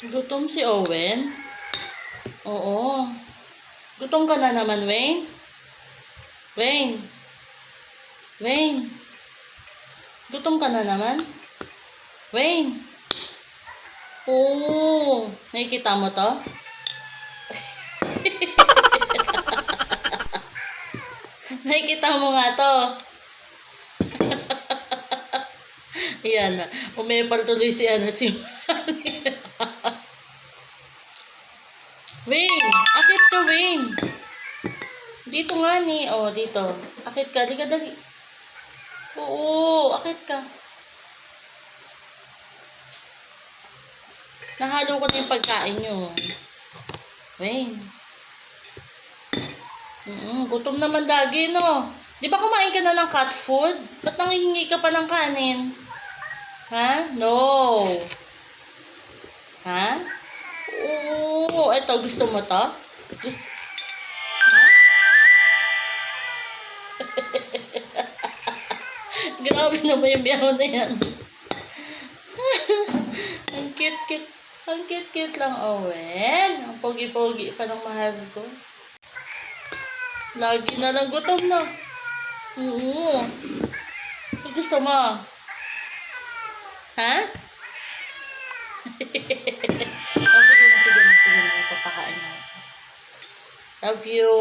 Gutom si Owen? Oo. Gutom ka na naman, Wayne? Wayne? Wayne? Gutom ka na naman? Wayne? Oo. Nakikita mo to? Nakikita mo nga to? Ayan na. Umepal tuloy si Manny. Wayne! Akit ka, Wayne! Dito nga ni. Oh, dito. Akit ka. Dali. Oo, akit ka. Nahalo ko na yung pagkain nyo. Wayne. Gutom naman lagi, no? Di ba kumain ka na ng cat food? Ba't nangihingi ka pa ng kanin? Ha? No. Ha? Oo. Eto, gusto mo to? Ha? Grabe naman yung biyaw na yan. Ang cute-cute. Ang cute-cute lang, Owen. Ang pogi-pogi pa ng mahal ko. Lagi na lang gutom na. Oo. Gusto mo? Ha? Oh, sige na. Papakain mo. Love you.